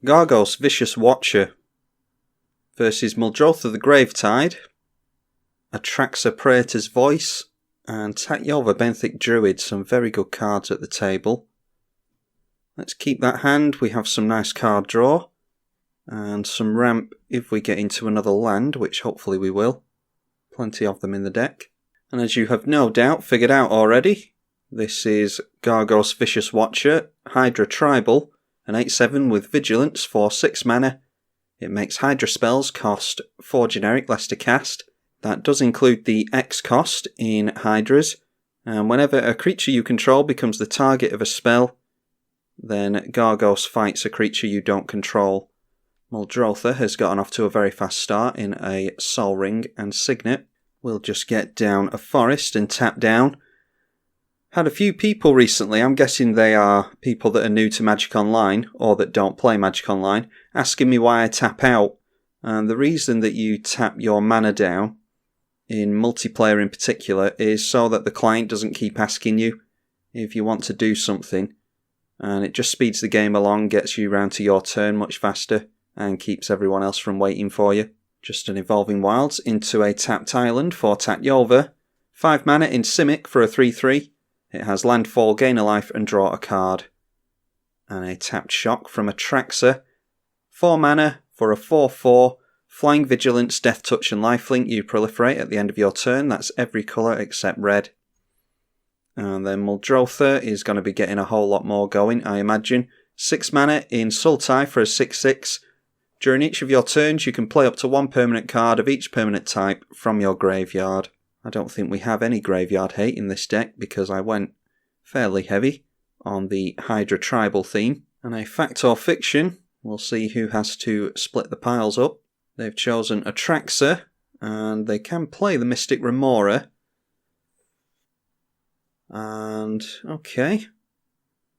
Gargos, Vicious Watcher versus Muldrotha the Gravetide, Atraxa, Praetors Voice, and Tatyova, Benthic Druid. Some very good cards at the table. Let's keep that hand. We have some nice card draw and some ramp if we get into another land, which hopefully we will. Plenty of them in the deck. And as you have no doubt figured out already, this is Gargos, Vicious Watcher, Hydra Tribal, an 8/7 with Vigilance for 6 mana. It makes Hydra spells cost 4 generic, less to cast. That does include the X cost in Hydras, and whenever a creature you control becomes the target of a spell, then Gargos fights a creature you don't control. Muldrotha has gotten off to a very fast start in a Sol Ring and Signet. We'll just get down a forest and tap down. Had a few people recently, I'm guessing they are people that are new to Magic Online, or that don't play Magic Online, asking me why I tap out. And the reason that you tap your mana down, in multiplayer in particular, is so that the client doesn't keep asking you if you want to do something. And it just speeds the game along, gets you round to your turn much faster, and keeps everyone else from waiting for you. Just an Evolving Wilds into a tapped island for Tatyova. 5 mana in Simic for a 3/3. It has landfall, gain a life, and draw a card. And a tapped Shock from Atraxa. 4 mana for a 4/4. Flying Vigilance, Death Touch, and Lifelink. You proliferate at the end of your turn. That's every colour except red. And then Muldrotha is going to be getting a whole lot more going, I imagine. 6 mana in Sultai for a 6/6. During each of your turns, you can play up to 1 permanent card of each permanent type from your graveyard. I don't think we have any graveyard hate in this deck because I went fairly heavy on the Hydra Tribal theme. And a Fact or Fiction, we'll see who has to split the piles up. They've chosen Atraxa, and they can play the Mystic Remora. And, okay.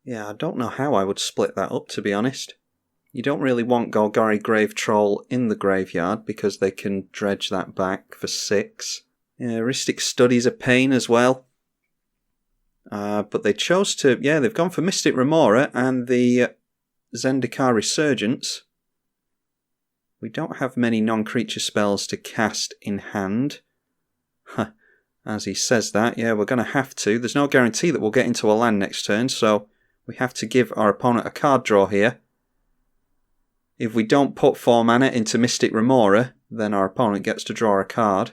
Yeah, I don't know how I would split that up, to be honest. You don't really want Golgari Grave Troll in the graveyard because they can dredge that back for 6. Yeah, Heuristic Study's a pain as well. But they chose to... Yeah, they've gone for Mystic Remora and the Zendikar Resurgence. We don't have many non-creature spells to cast in hand. As he says that, yeah, we're going to have to. There's no guarantee that we'll get into a land next turn, so we have to give our opponent a card draw here. If we don't put 4 mana into Mystic Remora, then our opponent gets to draw a card.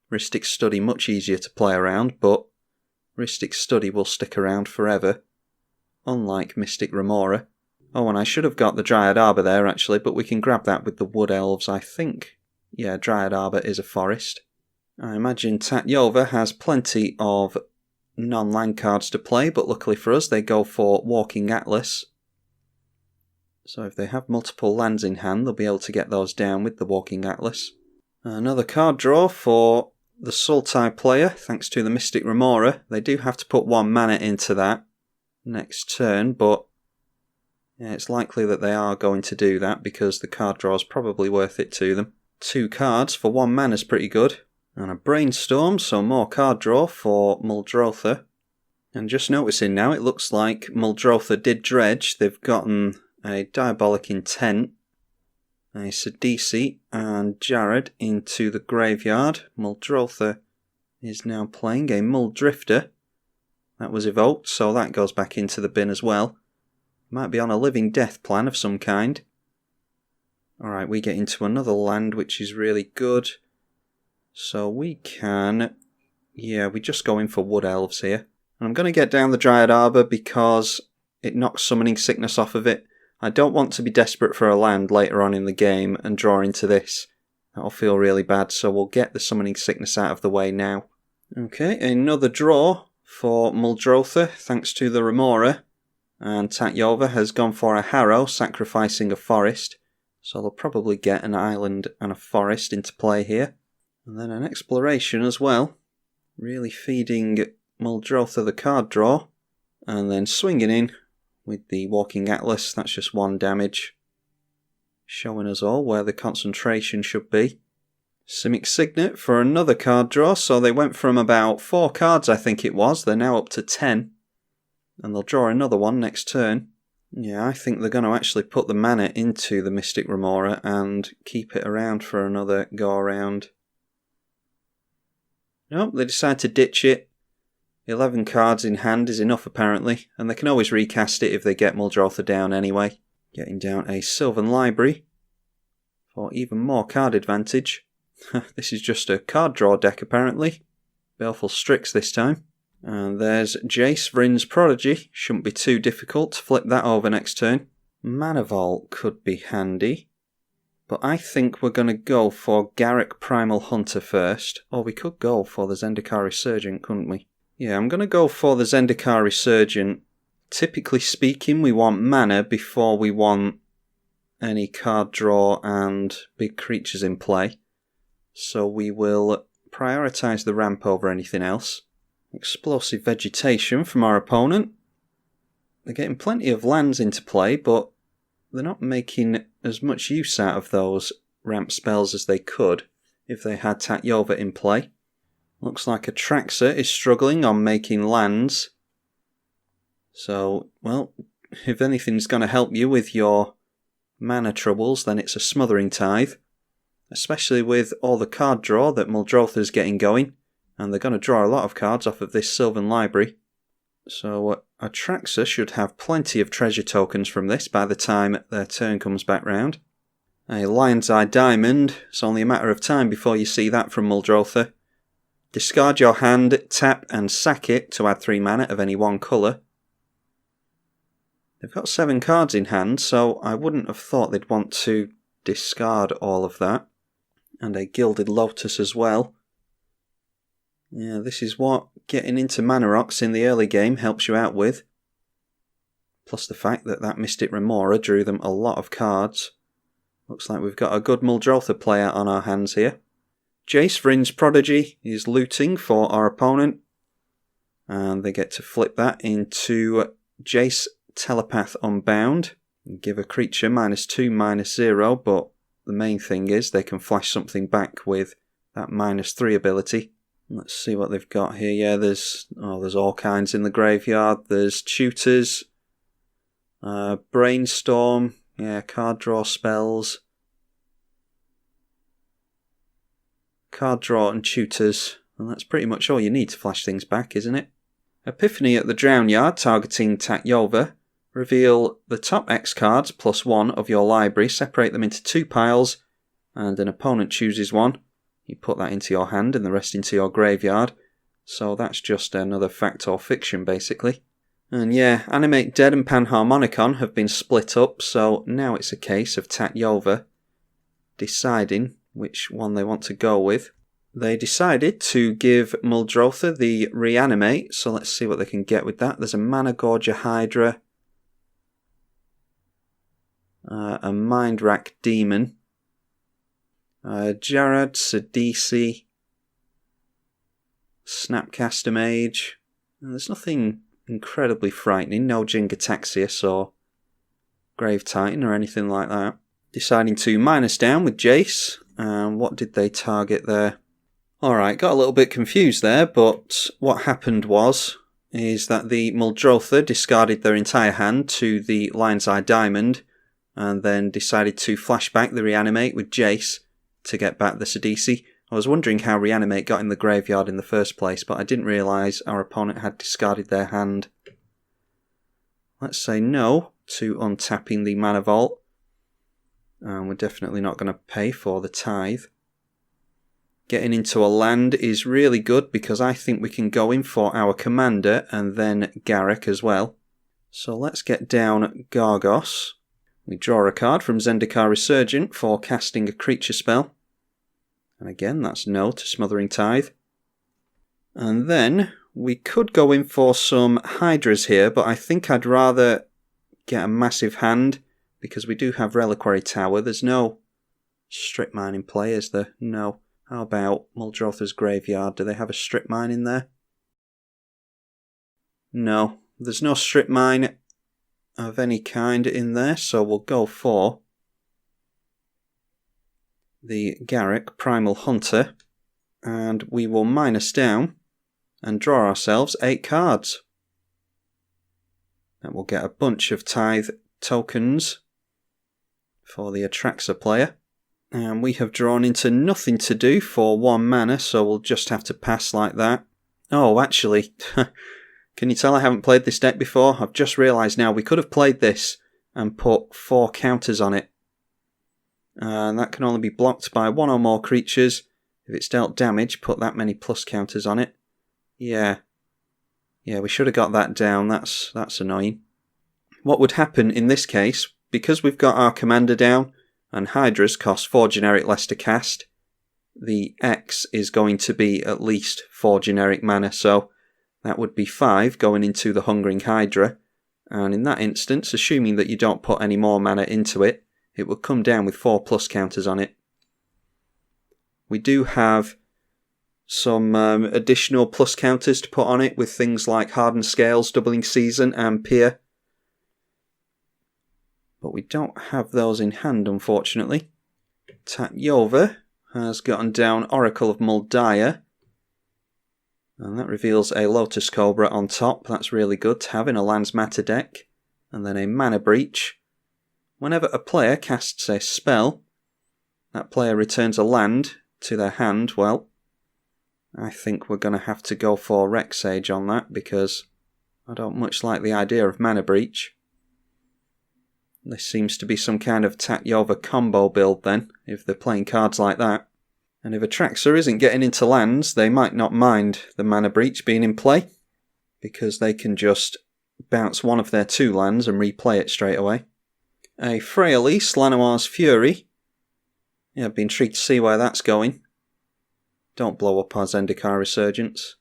Heuristic Study much easier to play around, but Heuristic Study will stick around forever, unlike Mystic Remora. Oh, and I should have got the Dryad Arbor there actually, but we can grab that with the Wood Elves, I think. Yeah, Dryad Arbor is a forest. I imagine Tatyova has plenty of non-land cards to play, but luckily for us they go for Walking Atlas. So if they have multiple lands in hand, they'll be able to get those down with the Walking Atlas. Another card draw for the Sultai player, thanks to the Mystic Remora. They do have to put 1 mana into that next turn, but yeah, it's likely that they are going to do that because the card draw is probably worth it to them. 2 cards for 1 mana is pretty good. And a Brainstorm, so more card draw for Muldrotha. And just noticing now, it looks like Muldrotha did dredge. They've gotten a Diabolic Intent, a Sidisi, and Jared into the graveyard. Muldrotha is now playing a Muldrifter. That was evoked, so that goes back into the bin as well. Might be on a Living Death plan of some kind. Alright, we get into another land which is really good. So we can... Yeah, we just go in for Wood Elves here. And I'm going to get down the Dryad Arbor because it knocks Summoning Sickness off of it. I don't want to be desperate for a land later on in the game and draw into this. That'll feel really bad, so we'll get the Summoning Sickness out of the way now. Okay, another draw for Muldrotha, thanks to the Remora. And Tatyova has gone for a Harrow, sacrificing a forest. So they'll probably get an island and a forest into play here. And then an Exploration as well. Really feeding Muldrotha the card draw. And then swinging in with the Walking Atlas. That's just 1 damage. Showing us all where the concentration should be. Simic Signet for another card draw. So they went from about 4 cards, I think it was. They're now up to 10. And they'll draw another one next turn. Yeah, I think they're going to actually put the mana into the Mystic Remora and keep it around for another go-around. Nope, they decide to ditch it. 11 cards in hand is enough apparently, and they can always recast it if they get Muldrotha down anyway. Getting down a Sylvan Library for even more card advantage. This is just a card draw deck apparently. Baleful Strix this time. And there's Jace, Vryn's Prodigy. Shouldn't be too difficult to flip that over next turn. Mana Vault could be handy. But I think we're going to go for Garruk Primal Hunter first. Or we could go for the Zendikar Resurgent, couldn't we? Yeah, I'm going to go for the Zendikar Resurgent. Typically speaking, we want mana before we want any card draw and big creatures in play. So we will prioritise the ramp over anything else. Explosive Vegetation from our opponent. They're getting plenty of lands into play, but they're not making as much use out of those ramp spells as they could if they had Tatyova in play. Looks like Atraxa is struggling on making lands. So, well, if anything's going to help you with your mana troubles, then it's a Smothering Tithe. Especially with all the card draw that Muldrotha's getting going. And they're going to draw a lot of cards off of this Sylvan Library. So Atraxa should have plenty of treasure tokens from this by the time their turn comes back round. A Lion's Eye Diamond. It's only a matter of time before you see that from Muldrotha. Discard your hand, tap and sack it to add 3 mana of any one colour. They've got 7 cards in hand, so I wouldn't have thought they'd want to discard all of that. And a Gilded Lotus as well. Yeah, this is what getting into Mana Rocks in the early game helps you out with. Plus the fact that that Mystic Remora drew them a lot of cards. Looks like we've got a good Muldrotha player on our hands here. Jace, Vryn's Prodigy, is looting for our opponent. And they get to flip that into Jace, Telepath Unbound. And give a creature -2, -0, but the main thing is they can flash something back with that -3 ability. Let's see what they've got here. Yeah, there's all kinds in the graveyard. There's tutors, brainstorm, yeah, card draw spells, card draw and tutors, and that's pretty much all you need to flash things back, isn't it? Epiphany at the Drown Yard, targeting Tatyova. Reveal the top X cards +1 of your library, separate them into 2 piles, and an opponent chooses one. You put that into your hand and the rest into your graveyard. So that's just another fact or fiction, basically. And yeah, Animate Dead and Panharmonicon have been split up, so now it's a case of Tatyova deciding which one they want to go with. They decided to give Muldrotha the Reanimate, so let's see what they can get with that. There's a Mana Gorger Hydra, a Mind Rack Demon, Jarad, Sidisi, Snapcaster Mage. There's nothing incredibly frightening, no Jingataxius or Grave Titan or anything like that. Deciding to minus down with Jace. What did they target there? Alright, got a little bit confused there, but what happened is that the Muldrotha discarded their entire hand to the Lion's Eye Diamond and then decided to flash back the Reanimate with Jace to get back the Sidisi. I was wondering how Reanimate got in the graveyard in the first place, but I didn't realise our opponent had discarded their hand. Let's say no to untapping the Mana Vault. And we're definitely not going to pay for the Tithe. Getting into a land is really good because I think we can go in for our commander and then Garruk as well. So let's get down Gargos. We draw a card from Zendikar Resurgent for casting a creature spell. And again, that's no to Smothering Tithe. And then we could go in for some hydras here, but I think I'd rather get a massive hand because we do have Reliquary Tower. There's no strip mine in play, is there? No. How about Muldrotha's Graveyard? Do they have a strip mine in there? No. There's no strip mine of any kind in there, so we'll go for the Garruk Primal Hunter, and we will minus down and draw ourselves 8 cards. And we'll get a bunch of Tithe tokens for the Atraxa player. And we have drawn into nothing to do for 1 mana, so we'll just have to pass like that. Oh, actually, can you tell I haven't played this deck before? I've just realised now we could have played this and put 4 counters on it. And that can only be blocked by 1 or more creatures. If it's dealt damage, put that many plus counters on it. Yeah, we should have got that down. That's annoying. What would happen in this case, because we've got our commander down, and hydras cost 4 generic less to cast, the X is going to be at least 4 generic mana, so that would be 5 going into the Hungering Hydra, and in that instance, assuming that you don't put any more mana into it, it will come down with 4 plus counters on it. We do have some additional plus counters to put on it with things like Hardened Scales, Doubling Season and Pier. But we don't have those in hand, unfortunately. Tatyova has gotten down Oracle of Muldrotha. And that reveals a Lotus Cobra on top. That's really good to have in a Lands Matter deck. And then a Mana Breach. Whenever a player casts a spell, that player returns a land to their hand. Well, I think we're going to have to go for Rexage on that, because I don't much like the idea of Mana Breach. This seems to be some kind of Tatyova combo build then, if they're playing cards like that. And if Atraxa isn't getting into lands, they might not mind the Mana Breach being in play, because they can just bounce one of their 2 lands and replay it straight away. A Freyalise, Lanoir's Fury. Yeah, I've been intrigued to see where that's going. Don't blow up our Zendikar Resurgence.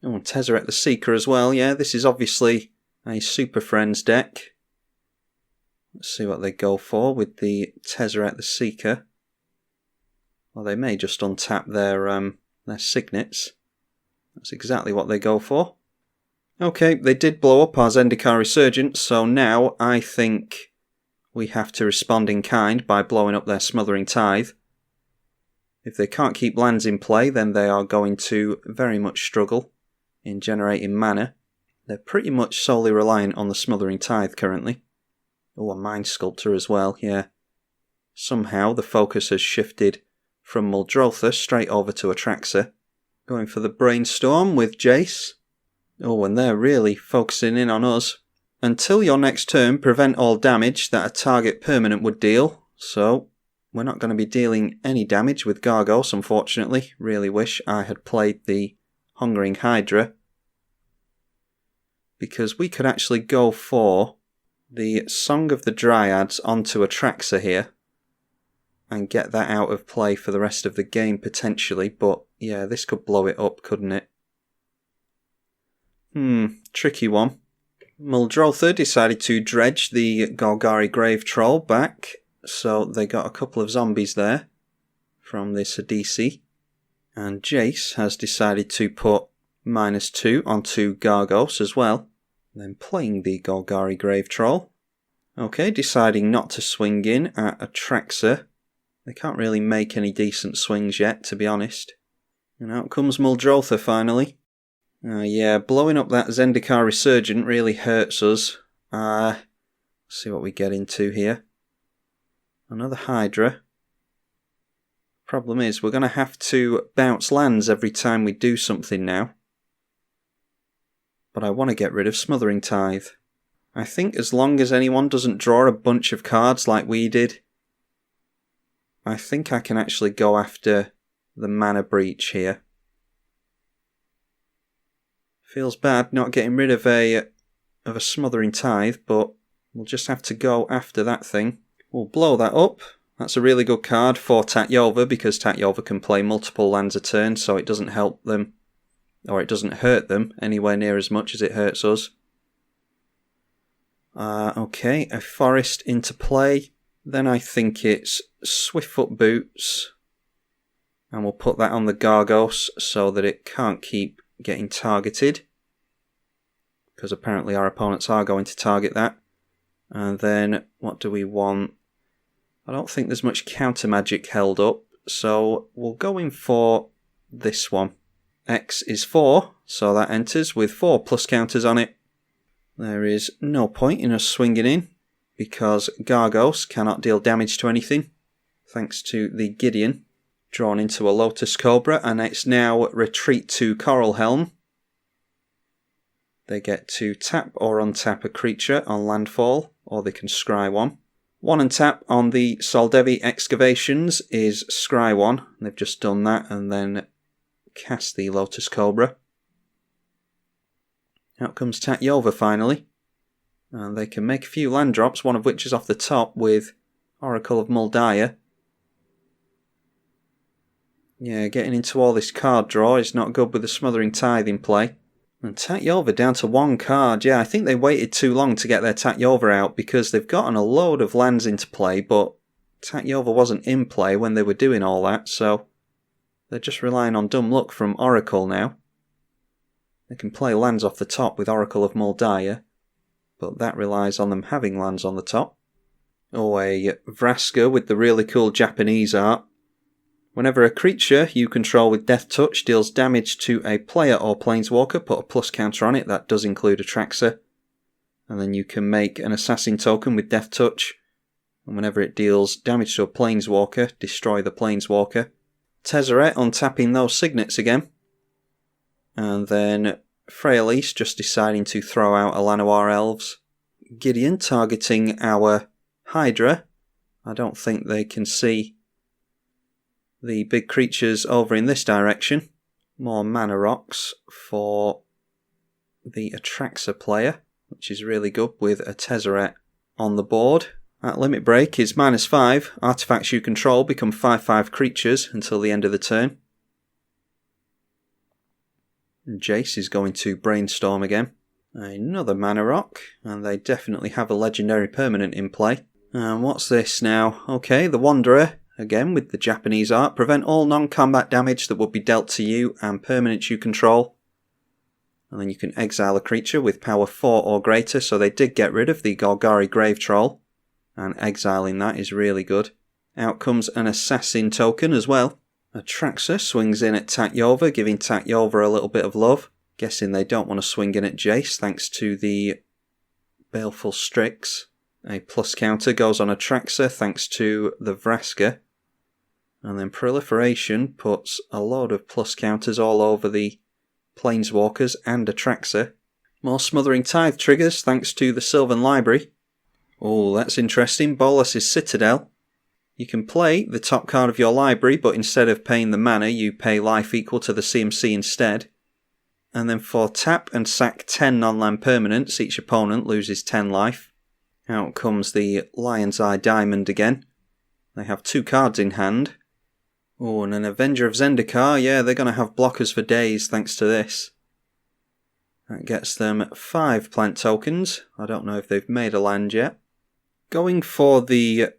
Oh, and Tezzeret the Seeker as well. Yeah, this is obviously a Super Friends deck. Let's see what they go for with the Tezzeret the Seeker. Well, they may just untap their signets. That's exactly what they go for. Okay, they did blow up our Zendikar Resurgence, so now I think we have to respond in kind by blowing up their Smothering Tithe. If they can't keep lands in play, then they are going to very much struggle in generating mana. They're pretty much solely reliant on the Smothering Tithe currently. Oh, a Mind Sculptor as well, yeah. Somehow the focus has shifted from Muldrotha straight over to Atraxa. Going for the Brainstorm with Jace. Oh, and they're really focusing in on us. Until your next turn, prevent all damage that a target permanent would deal. So, we're not going to be dealing any damage with Gargos, unfortunately. Really wish I had played the Hungering Hydra, because we could actually go for the Song of the Dryads onto Atraxa here and get that out of play for the rest of the game potentially, but yeah, this could blow it up, couldn't it? Tricky one. Muldrotha decided to dredge the Golgari Grave Troll back, so they got a couple of zombies there from this DC. And Jace has decided to put -2 onto Gargos as well. Then playing the Golgari Grave Troll. Okay, deciding not to swing in at Atraxa. They can't really make any decent swings yet, to be honest. And out comes Muldrotha finally. Yeah, blowing up that Zendikar Resurgent really hurts us. Let's see what we get into here. Another Hydra. Problem is, we're going to have to bounce lands every time we do something now. But I want to get rid of Smothering Tithe. I think as long as anyone doesn't draw a bunch of cards like we did, I think I can actually go after the Mana Breach here. Feels bad not getting rid of a Smothering Tithe, but we'll just have to go after that thing. We'll blow that up. That's a really good card for Tatyova, because Tatyova can play multiple lands a turn, so it doesn't help them, or it doesn't hurt them anywhere near as much as it hurts us. Okay, a Forest into play. Then I think it's Swiftfoot Boots. And we'll put that on the Gargos so that it can't keep getting targeted, because apparently our opponents are going to target that. And then what do we want? I don't think there's much counter magic held up, so we'll go in for this one. X is 4, so that enters with 4 plus counters on it. There is no point in us swinging in. because Gargos cannot deal damage to anything, thanks to the Gideon, drawn into a Lotus Cobra, and it's now retreat to Coral Helm. They get to tap or untap a creature on landfall, or they can scry one. 1 and tap on the Soldevi Excavations is scry 1. They've just done that and then cast the Lotus Cobra. Out comes Tatyova finally. And they can make a few land drops, one of which is off the top with Oracle of Muldrotha. Yeah, getting into all this card draw is not good with the Smothering Tithe in play. And Tatyova down to 1 card. Yeah, I think they waited too long to get their Tatyova out because they've gotten a load of lands into play, but Tatyova wasn't in play when they were doing all that, so they're just relying on dumb luck from Oracle now. They can play lands off the top with Oracle of Muldrotha, but that relies on them having lands on the top. Oh, a Vraska with the really cool Japanese art. Whenever a creature you control with Death Touch deals damage to a player or planeswalker, put a plus counter on it. That does include Atraxa. And then you can make an assassin token with Death Touch. And whenever it deals damage to a planeswalker, destroy the planeswalker. Tezzeret untapping those signets again. And then Fraelis just deciding to throw out a Llanowar Elves. Gideon targeting our Hydra. I don't think they can see the big creatures over in this direction. More mana rocks for the Atraxa player, which is really good with a Tezzeret on the board. At limit break is -5. Artifacts you control become 5/5 creatures until the end of the turn. And Jace is going to Brainstorm again. Another mana rock, and they definitely have a legendary permanent in play. And what's this now? Okay, the Wanderer. Again, with the Japanese art, prevent all non-combat damage that would be dealt to you and permanents you control. And then you can exile a creature with power 4 or greater, so they did get rid of the Golgari Grave Troll. And exiling that is really good. Out comes an Assassin token as well. Atraxa swings in at Tatyova, giving Tatyova a little bit of love. Guessing they don't want to swing in at Jace, thanks to the Baleful Strix. A plus counter goes on Atraxa, thanks to the Vraska. And then Proliferation puts a load of plus counters all over the Planeswalkers and Atraxa. More Smothering Tithe triggers thanks to the Sylvan Library. Oh, that's interesting. Bolas's Citadel. You can play the top card of your library, but instead of paying the mana, you pay life equal to the CMC instead. And then for tap and sack 10 non-land permanents, each opponent loses 10 life. Out comes the Lion's Eye Diamond again. They have 2 cards in hand. Oh, and an Avenger of Zendikar. Yeah, they're going to have blockers for days thanks to this. That gets them 5 plant tokens. I don't know if they've made a land yet. Going for the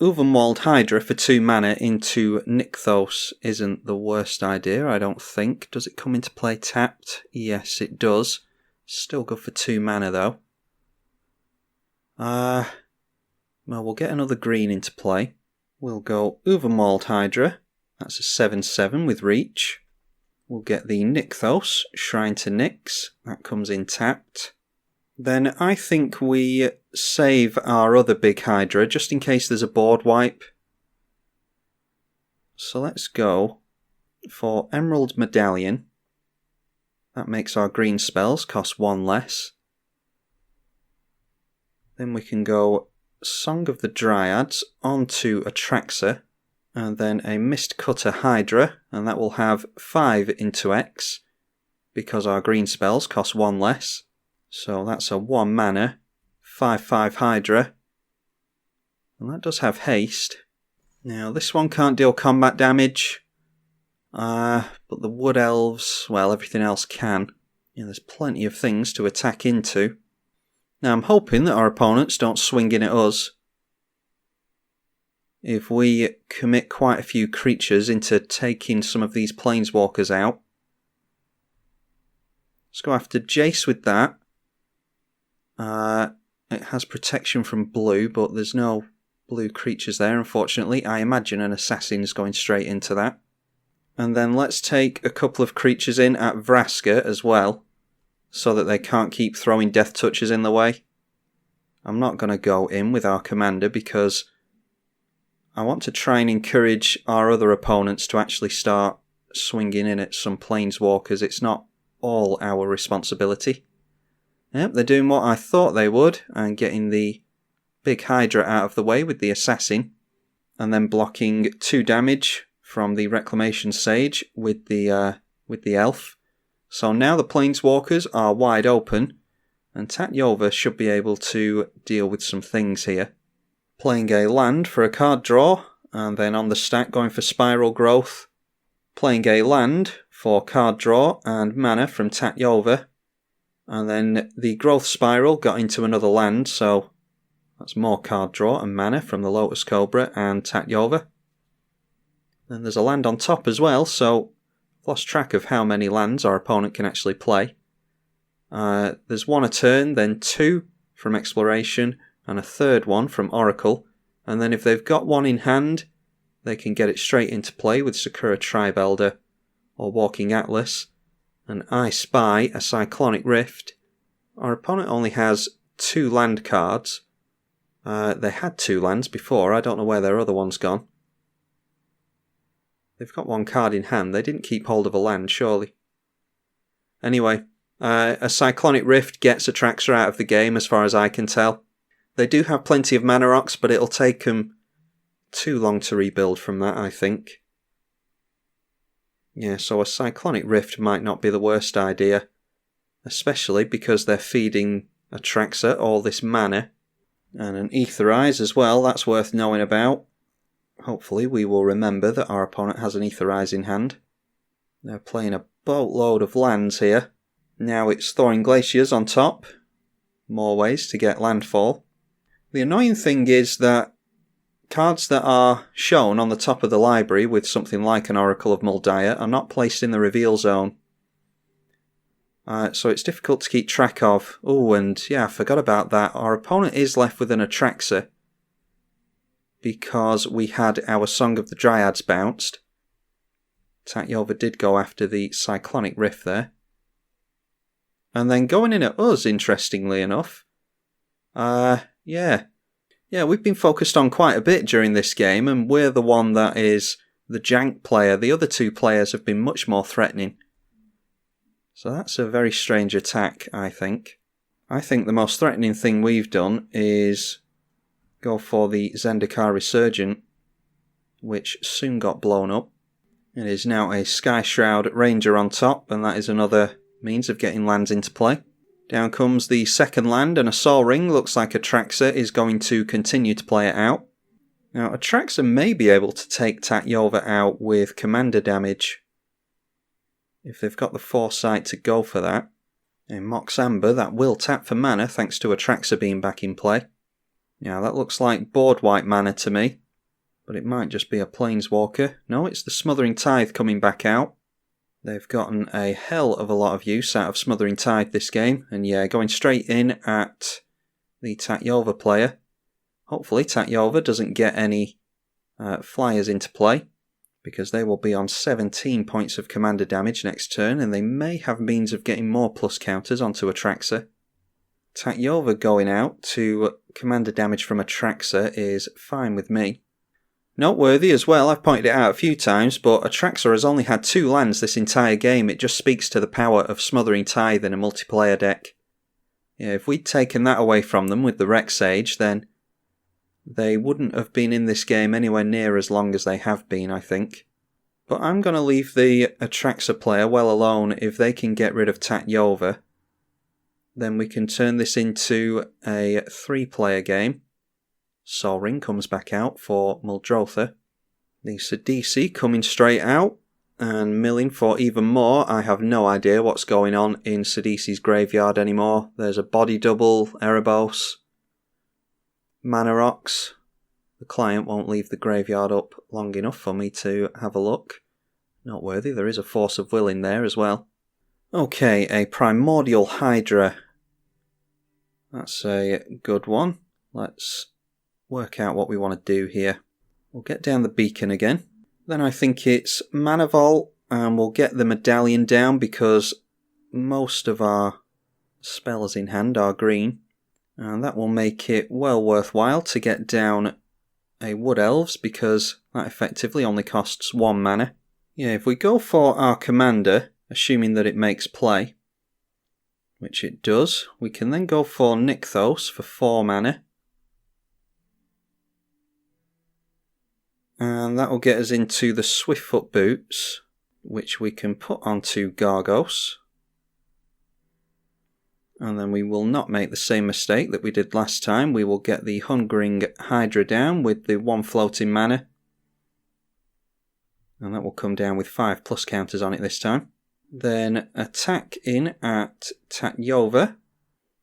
Uvenwald Hydra for 2 mana into Nykthos isn't the worst idea, I don't think. Does it come into play tapped? Yes, it does. Still good for 2 mana though. Well, we'll get another green into play. We'll go Uvenwald Hydra. That's a 7/7 with reach. We'll get the Nykthos, Shrine to Nyx. That comes in tapped. Then I think we save our other big Hydra just in case there's a board wipe. So let's go for Emerald Medallion. That makes our green spells cost 1 less. Then we can go Song of the Dryads onto Atraxa, and then a Mist Cutter Hydra, and that will have 5 into X, because our green spells cost 1 less. So that's a 1 mana, 5/5 Hydra, and that does have haste. Now this one can't deal combat damage, but the Wood Elves, well, everything else can. Yeah, there's plenty of things to attack into. Now I'm hoping that our opponents don't swing in at us. If we commit quite a few creatures into taking some of these planeswalkers out. Let's go after Jace with that. It has protection from blue, but there's no blue creatures there, unfortunately. I imagine an assassin is going straight into that. And then let's take a couple of creatures in at Vraska as well, so that they can't keep throwing death touches in the way. I'm not going to go in with our commander because I want to try and encourage our other opponents to actually start swinging in at some planeswalkers. It's not all our responsibility. Yep, they're doing what I thought they would and getting the big hydra out of the way with the assassin and then blocking 2 damage from the Reclamation Sage with the elf. So now the planeswalkers are wide open and Tatyova should be able to deal with some things here. Playing a land for a card draw, and then on the stack going for Spiral Growth. Playing a land for card draw and mana from Tatyova. And then the Growth Spiral got into another land, so that's more card draw and mana from the Lotus Cobra and Tatyova. Then there's a land on top as well, so I've lost track of how many lands our opponent can actually play. There's 1 a turn, then 2 from Exploration, and a 3rd one from Oracle. And then if they've got 1 in hand, they can get it straight into play with Sakura Tribe Elder or Walking Atlas. And I spy a Cyclonic Rift. Our opponent only has 2 land cards. They had 2 lands before, I don't know where their other one's gone. They've got 1 card in hand, they didn't keep hold of a land, surely. Anyway, a Cyclonic Rift gets Atraxa out of the game as far as I can tell. They do have plenty of mana rocks, but it'll take them too long to rebuild from that, I think. Yeah, so a Cyclonic Rift might not be the worst idea, especially because they're feeding Atraxa all this mana. And an Aetherize as well, that's worth knowing about. Hopefully we will remember that our opponent has an Aetherize in hand. They're playing a boatload of lands here. Now it's Thawing Glaciers on top. More ways to get landfall. The annoying thing is that cards that are shown on the top of the library with something like an Oracle of Muldrotha are not placed in the reveal zone. So it's difficult to keep track of. Oh, and yeah, I forgot about that. Our opponent is left with an Atraxa because we had our Song of the Dryads bounced. Tatyova did go after the Cyclonic Rift there. And then going in at us, interestingly enough. Yeah, we've been focused on quite a bit during this game, and we're the one that is the jank player. The other 2 players have been much more threatening. So that's a very strange attack, I think. I think the most threatening thing we've done is go for the Zendikar Resurgent, which soon got blown up. It is now a Sky Shroud Ranger on top, and that is another means of getting lands into play. Down comes the second land, and a Sol Ring. Looks like Atraxa is going to continue to play it out. Now, Atraxa may be able to take Tatyova out with commander damage, if they've got the foresight to go for that. In Mox Amber, that will tap for mana, thanks to Atraxa being back in play. Now, that looks like board white mana to me, but it might just be a Planeswalker. No, it's the Smothering Tithe coming back out. They've gotten a hell of a lot of use out of Smothering Tithe this game, and yeah, going straight in at the Tatyova player. Hopefully Tatyova doesn't get any flyers into play, because they will be on 17 points of commander damage next turn, and they may have means of getting more plus counters onto Atraxa. Tatyova going out to commander damage from Atraxa is fine with me. Noteworthy as well, I've pointed it out a few times, but Atraxa has only had 2 lands this entire game. It just speaks to the power of Smothering Tithe in a multiplayer deck. Yeah, if we'd taken that away from them with the Rec Sage, then they wouldn't have been in this game anywhere near as long as they have been, I think. But I'm going to leave the Atraxa player well alone. If they can get rid of Tatyova, then we can turn this into a 3-player game. Sol Ring comes back out for Muldrotha. The Sidisi coming straight out and milling for even more. I have no idea what's going on in Sidisi's graveyard anymore. There's a body double, Erebos, mana rocks. The client won't leave the graveyard up long enough for me to have a look. Noteworthy, there is a Force of Will in there as well. Okay, a Primordial Hydra. That's a good one. Let's work out what we want to do here. We'll get down the beacon again. Then I think it's Mana Vault, and we'll get the medallion down because most of our spells in hand are green. And that will make it well worthwhile to get down a Wood Elves, because that effectively only costs 1 mana. Yeah, if we go for our commander, assuming that it makes play, which it does, we can then go for Nykthos for 4 mana. And that will get us into the Swiftfoot Boots, which we can put onto Gargos. And then we will not make the same mistake that we did last time. We will get the Hungering Hydra down with the 1 floating mana. And that will come down with 5+ counters on it this time. Then attack in at Tatyova.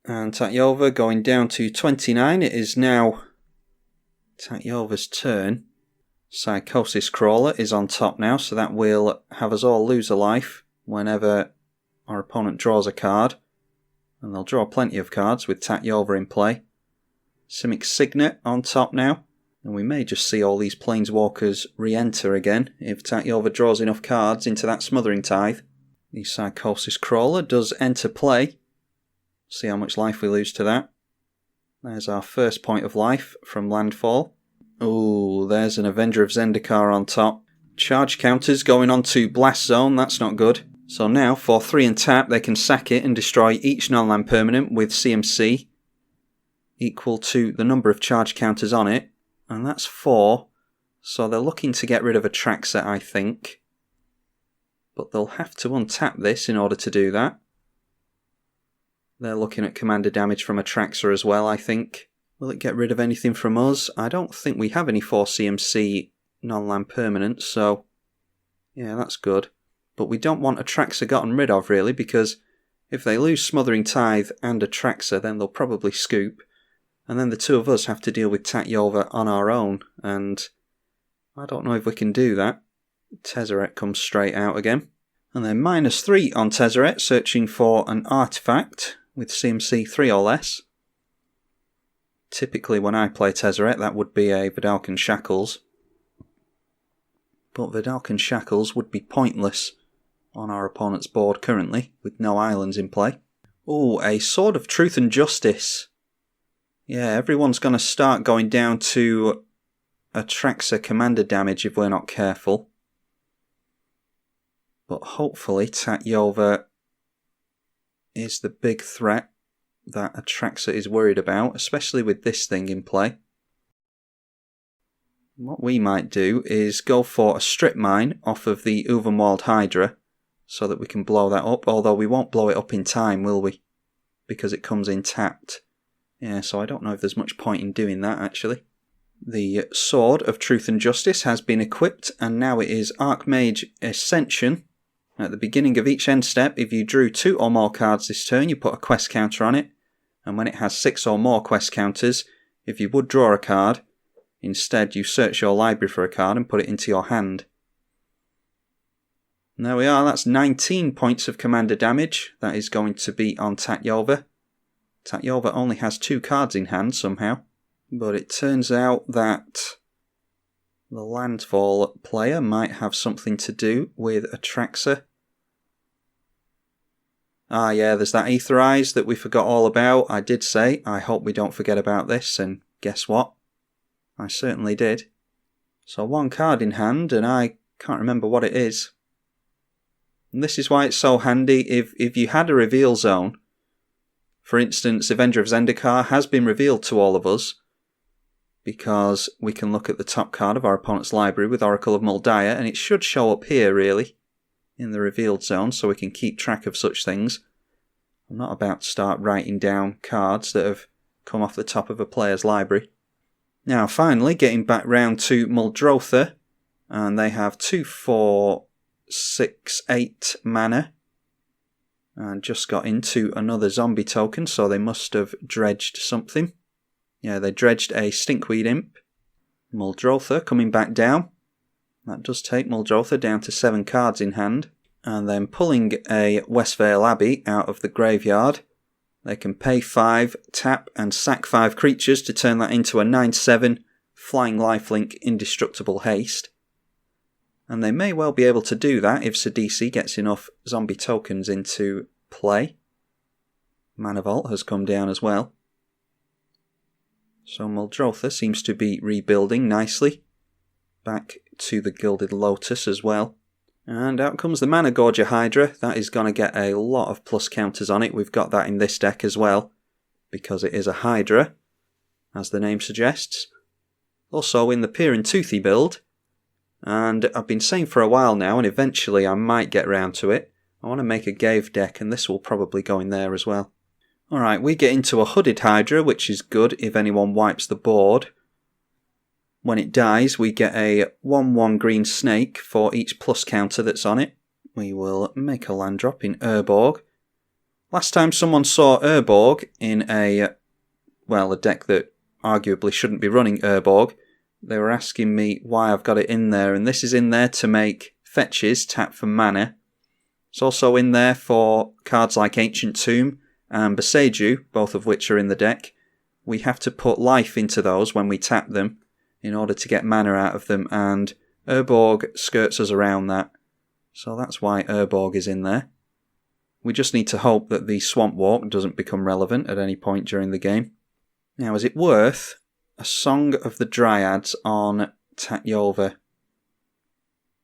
And Tatyova going down to 29. It is now Tatyova's turn. Psychosis Crawler is on top now, so that will have us all lose a life whenever our opponent draws a card. And they'll draw plenty of cards with Tatyova in play. Simic Signet on top now. And we may just see all these Planeswalkers re-enter again if Tatyova draws enough cards into that Smothering Tithe. The Psychosis Crawler does enter play. See how much life we lose to that. There's our first point of life from landfall. Ooh, there's an Avenger of Zendikar on top. Charge counters going on to Blast Zone, that's not good. So now, for 3 and tap, they can sack it and destroy each non-land permanent with CMC equal to the number of charge counters on it. And that's 4. So they're looking to get rid of Atraxa, I think. But they'll have to untap this in order to do that. They're looking at commander damage from Atraxa as well, I think. Will it get rid of anything from us? I don't think we have any 4 CMC non-land permanents, so yeah, that's good. But we don't want Atraxa gotten rid of, really, because if they lose Smothering Tithe and Atraxa, then they'll probably scoop. And then the two of us have to deal with Tatyova on our own, and I don't know if we can do that. Tezzeret comes straight out again. And then -3 on Tezzeret, searching for an artifact with CMC 3 or less. Typically when I play Tezzeret, that would be a Vedalken Shackles. But Vedalken Shackles would be pointless on our opponent's board currently, with no islands in play. Ooh, a Sword of Truth and Justice. Yeah, everyone's going to start going down to Atraxa commander damage if we're not careful. But hopefully Tatyova is the big threat that Atraxa is worried about, especially with this thing in play. What we might do is go for a Strip Mine off of the Uvenwald Hydra so that we can blow that up, although we won't blow it up in time, will we? Because it comes in tapped. Yeah, so I don't know if there's much point in doing that, actually. The Sword of Truth and Justice has been equipped, and now it is Archmage Ascension. At the beginning of each end step, if you drew 2 or more cards this turn, you put a quest counter on it. And when it has 6 or more quest counters, if you would draw a card, instead you search your library for a card and put it into your hand. And there we are, that's 19 points of commander damage. That is going to be on Tatyova. Tatyova only has 2 cards in hand somehow. But it turns out that the landfall player might have something to do with Atraxa. Ah yeah, there's that Aetherize that we forgot all about. I did say, I hope we don't forget about this, and guess what? I certainly did. So 1 card in hand, and I can't remember what it is. And this is why it's so handy. If you had a reveal zone, for instance, Avenger of Zendikar has been revealed to all of us, because we can look at the top card of our opponent's library with Oracle of Muldiah, and it should show up here, really, in the revealed zone, so we can keep track of such things. I'm not about to start writing down cards that have come off the top of a player's library. Now, finally, getting back round to Muldrotha, and they have 2, 4, 6, 8 mana, and just got into another zombie token, so they must have dredged something. Yeah, they dredged a Stinkweed Imp. Muldrotha coming back down. That does take Muldrotha down to 7 cards in hand. And then pulling a Westvale Abbey out of the graveyard. They can pay 5, tap and sack 5 creatures to turn that into a 9/7 Flying Lifelink Indestructible Haste. And they may well be able to do that if Sidisi gets enough zombie tokens into play. Mana Vault has come down as well. So Muldrotha seems to be rebuilding nicely. Back to the Gilded Lotus as well. And out comes the Mana Gorger Hydra. That is going to get a lot of plus counters on it. We've got that in this deck as well, because it is a Hydra, as the name suggests. Also in the Peer and Toothy build. And I've been saying for a while now, and eventually I might get round to it, I want to make a Gave deck, and this will probably go in there as well. Alright, we get into a Hooded Hydra, which is good if anyone wipes the board. When it dies, we get a 1/1 green snake for each plus counter that's on it. We will make a land drop in Urborg. Last time someone saw Urborg in a deck that arguably shouldn't be running Urborg, they were asking me why I've got it in there, and this is in there to make fetches tap for mana. It's also in there for cards like Ancient Tomb and Boseiju, both of which are in the deck. We have to put life into those when we tap them in order to get mana out of them, and Urborg skirts us around that. So that's why Urborg is in there. We just need to hope that the Swamp Walk doesn't become relevant at any point during the game. Now, is it worth a Song of the Dryads on Tatyova?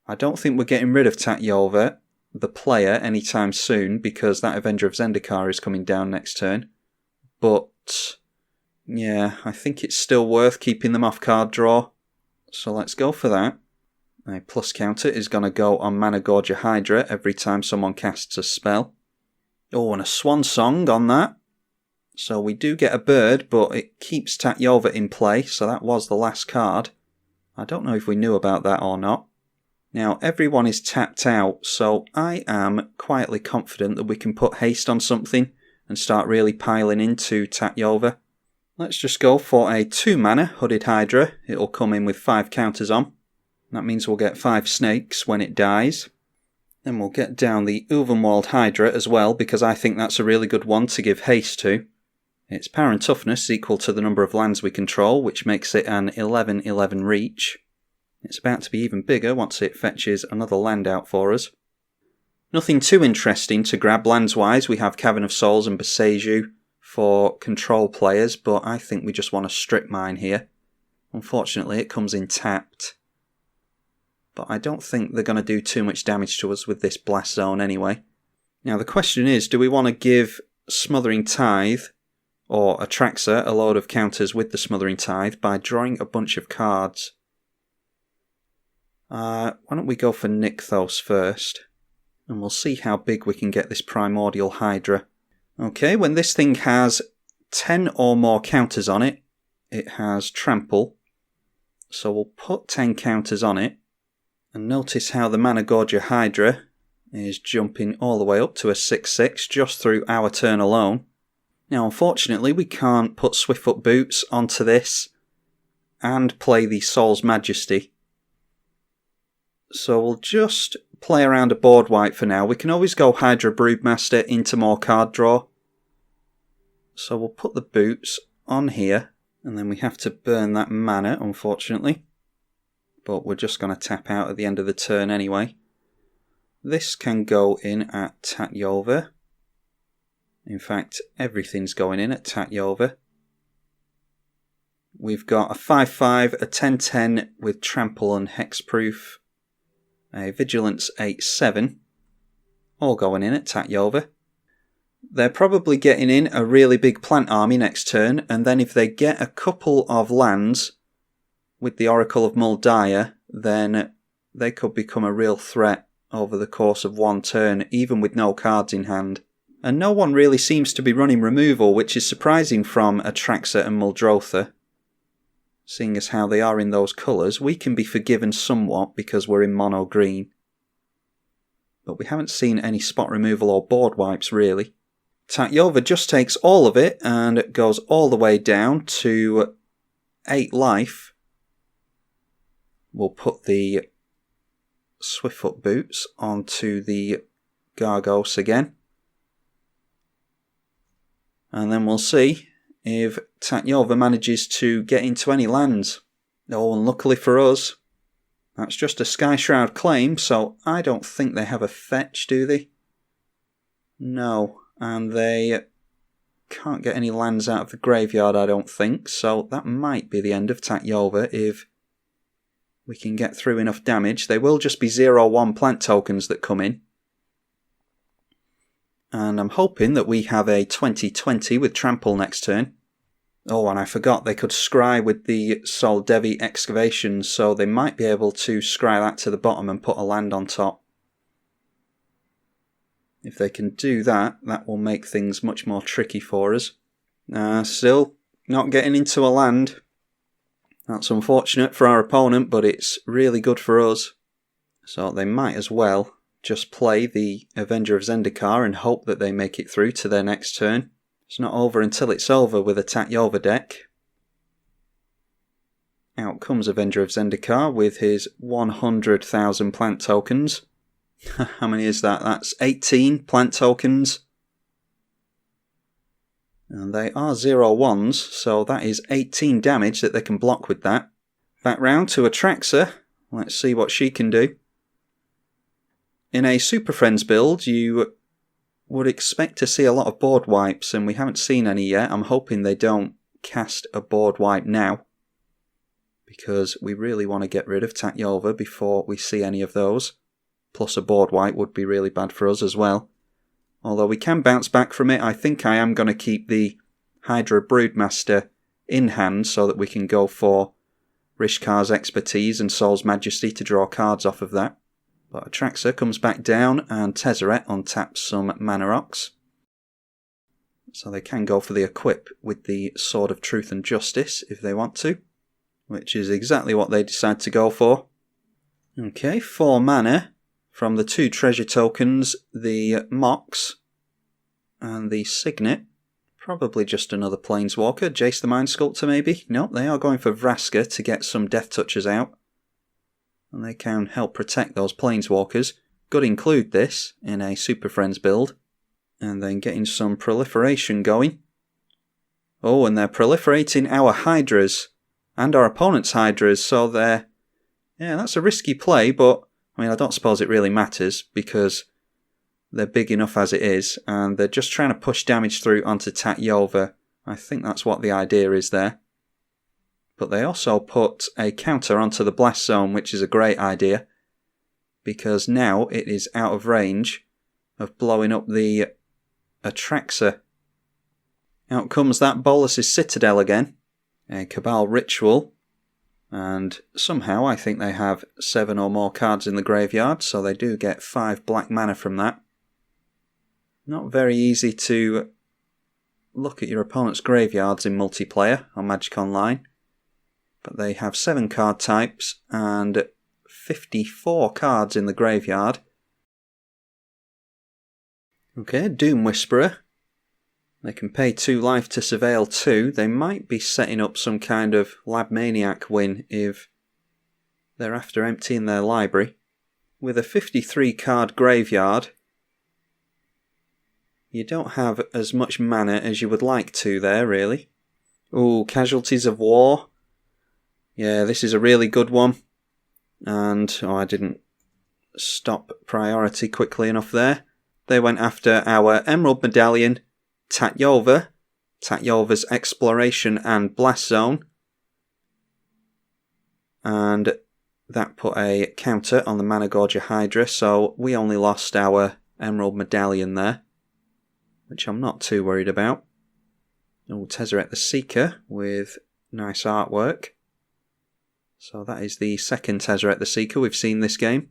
I don't think we're getting rid of Tatyova, the player, anytime soon, because that Avenger of Zendikar is coming down next turn. But yeah, I think it's still worth keeping them off card draw. So let's go for that. A plus counter is going to go on Mana Gorger Hydra every time someone casts a spell. Oh, and a Swan Song on that. So we do get a bird, but it keeps Tatyova in play, so that was the last card. I don't know if we knew about that or not. Now, everyone is tapped out, so I am quietly confident that we can put haste on something and start really piling into Tatyova. Let's just go for a 2-mana Hooded Hydra. It'll come in with 5 counters on. That means we'll get 5 snakes when it dies. Then we'll get down the Ulvenwald Hydra as well, because I think that's a really good one to give haste to. Its power and toughness is equal to the number of lands we control, which makes it an 11/11 reach. It's about to be even bigger once it fetches another land out for us. Nothing too interesting to grab lands-wise. We have Cavern of Souls and Boseiju for control players, but I think we just want to strip mine here. Unfortunately, it comes in tapped. But I don't think they're going to do too much damage to us with this Blast Zone anyway. Now the question is, do we want to give Smothering Tithe or Atraxa a load of counters with the Smothering Tithe by drawing a bunch of cards? Why don't we go for Nykthos first, and we'll see how big we can get this Primordial Hydra. Okay, when this thing has 10 or more counters on it, it has Trample. So we'll put 10 counters on it, and notice how the Mana Gorger Hydra is jumping all the way up to a 6/6 just through our turn alone. Now, unfortunately, we can't put Swiftfoot Boots onto this and play the Soul's Majesty. So we'll just play around a board wipe for now. We can always go Hydra Broodmaster into more card draw. So we'll put the boots on here, and then we have to burn that mana, unfortunately. But we're just going to tap out at the end of the turn anyway. This can go in at Tatyova. In fact, everything's going in at Tatyova. We've got a 5/5, a 10/10 with Trample and Hexproof, a Vigilance 8/7, all going in at Tatyova. They're probably getting in a really big plant army next turn, and then if they get a couple of lands with the Oracle of Muldrotha, then they could become a real threat over the course of one turn, even with no cards in hand. And no one really seems to be running removal, which is surprising from Atraxa and Muldrotha. Seeing as how they are in those colours, we can be forgiven somewhat because we're in mono green. But we haven't seen any spot removal or board wipes really. Tatyova just takes all of it and goes all the way down to 8 life. We'll put the Swiftfoot Boots onto the Gargos again. And then we'll see if Tatyova manages to get into any lands. Oh, and luckily for us, that's just a Sky Shroud claim, so I don't think they have a fetch, do they? No, and they can't get any lands out of the graveyard, I don't think, so that might be the end of Tatyova if we can get through enough damage. They will just be 0/1 plant tokens that come in. And I'm hoping that we have a 20/20 with Trample next turn. Oh, and I forgot they could scry with the Sol Devi Excavation, so they might be able to scry that to the bottom and put a land on top. If they can do that, that will make things much more tricky for us. Still, not getting into a land. That's unfortunate for our opponent, but it's really good for us. So they might as well just play the Avenger of Zendikar and hope that they make it through to their next turn. It's not over until it's over with a Tatyova deck. Out comes Avenger of Zendikar with his 100,000 plant tokens. How many is that? That's 18 plant tokens. And they are 0/1s, so that is 18 damage that they can block with that. Back round to Atraxa. Let's see what she can do. In a Super Friends build, you would expect to see a lot of board wipes, and we haven't seen any yet. I'm hoping they don't cast a board wipe now, because we really want to get rid of Tatyova before we see any of those. Plus a board wipe would be really bad for us as well. Although we can bounce back from it, I think I am going to keep the Hydra Broodmaster in hand so that we can go for Rishkar's Expertise and Soul's Majesty to draw cards off of that. But Atraxa comes back down and Tezzeret untaps some Mana Rocks. So they can go for the equip with the Sword of Truth and Justice if they want to, which is exactly what they decide to go for. Okay, 4 mana from the 2 treasure tokens, the Mox and the Signet. Probably just another Planeswalker. Jace the Mind Sculptor maybe? Nope, they are going for Vraska to get some Death Touchers out. And they can help protect those Planeswalkers. Could include this in a Super Friends build. And then getting some proliferation going. Oh, and they're proliferating our Hydras. And our opponent's Hydras, so they're... Yeah, that's a risky play, but... I mean, I don't suppose it really matters, because they're big enough as it is, and they're just trying to push damage through onto Tatyova. I think that's what the idea is there. But they also put a counter onto the Blast Zone, which is a great idea, because now it is out of range of blowing up the Atraxa. Out comes that Bolas's Citadel again, a Cabal Ritual, and somehow I think they have 7 or more cards in the graveyard, so they do get 5 black mana from that. Not very easy to look at your opponent's graveyards in multiplayer on Magic Online. But they have 7 card types and 54 cards in the graveyard. Okay, Doom Whisperer. They can pay 2 life to surveil 2. They might be setting up some kind of Lab Maniac win if they're after emptying their library. With a 53 card graveyard, you don't have as much mana as you would like to there, really. Ooh, Casualties of War. Yeah, this is a really good one. And, I didn't stop priority quickly enough there. They went after our Emerald Medallion, Tatyova, Tatyova's Exploration and Blast Zone. And that put a counter on the Managorger Hydra, so we only lost our Emerald Medallion there, which I'm not too worried about. Oh, Tezzeret the Seeker with nice artwork. So that is the second Tezzeret the Seeker we've seen this game.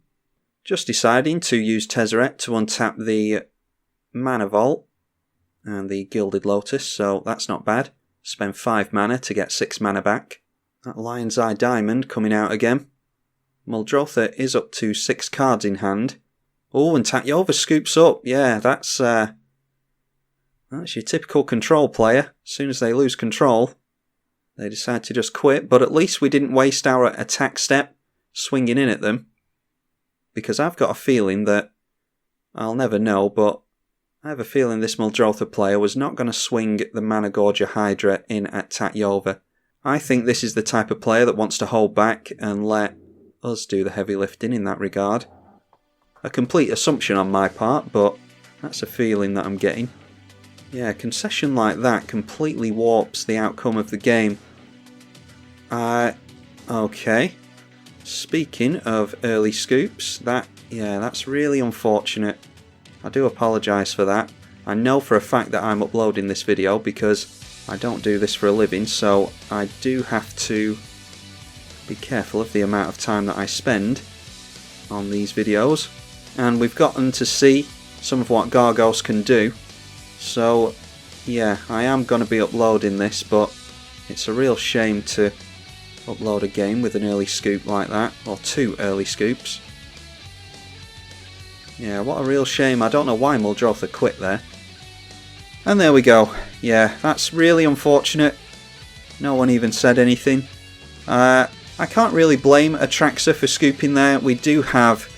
Just deciding to use Tezzeret to untap the Mana Vault and the Gilded Lotus, so that's not bad. Spend 5 mana to get 6 mana back. That Lion's Eye Diamond coming out again. Muldrotha is up to 6 cards in hand. Oh, and Tatyova scoops up. Yeah, that's your typical control player. As soon as they lose control, they decide to just quit, but at least we didn't waste our attack step swinging in at them. Because I've got a feeling that, I'll never know, but I have a feeling this Muldrotha player was not going to swing the Managorger Hydra in at Tatyova. I think this is the type of player that wants to hold back and let us do the heavy lifting in that regard. A complete assumption on my part, but that's a feeling that I'm getting. Yeah, a concession like that completely warps the outcome of the game. Okay. Speaking of early scoops, that's really unfortunate. I do apologise for that. I know for a fact that I'm uploading this video because I don't do this for a living, so I do have to be careful of the amount of time that I spend on these videos. And we've gotten to see some of what Gargos can do. So yeah, I am going to be uploading this, but it's a real shame to upload a game with an early scoop like that, or 2 early scoops. Yeah, what a real shame. I don't know why Muldrotha quit there. And there we go. Yeah, that's really unfortunate. No one even said anything. I can't really blame Atraxa for scooping there. We do have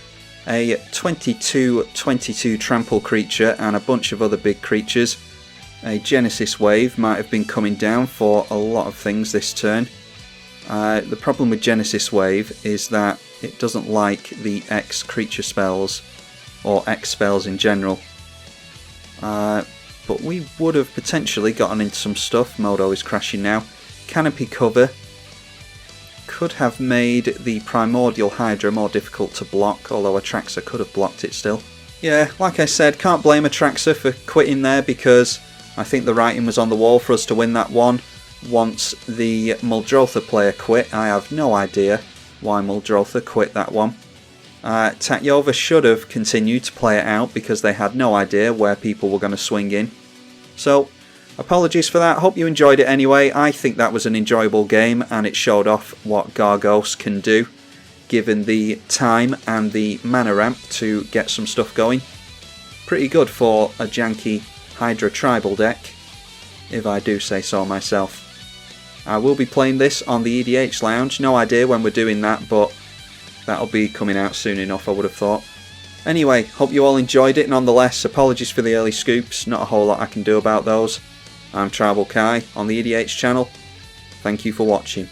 a 22/22 trample creature and a bunch of other big creatures. A Genesis wave might have been coming down for a lot of things this turn. The problem with Genesis wave is that it doesn't like the X creature spells, or X spells in general. But we would have potentially gotten into some stuff. Modo is crashing now. Canopy cover could have made the primordial hydra more difficult to block, although Atraxa could have blocked it still. Yeah, like I said, can't blame Atraxa for quitting there because I think the writing was on the wall for us to win that one. Once the Muldrotha player quit, I have no idea why Muldrotha quit that one. Tatyova should have continued to play it out because they had no idea where people were going to swing in. So, apologies for that. Hope you enjoyed it anyway. I think that was an enjoyable game and it showed off what Gargos can do given the time and the mana ramp to get some stuff going. Pretty good for a janky Hydra tribal deck, if I do say so myself. I will be playing this on the EDH Lounge. No idea when we're doing that, but that'll be coming out soon enough, I would have thought. Anyway, hope you all enjoyed it nonetheless. Apologies for the early scoops, not a whole lot I can do about those. I'm tribalkai on the EDH channel. Thank you for watching.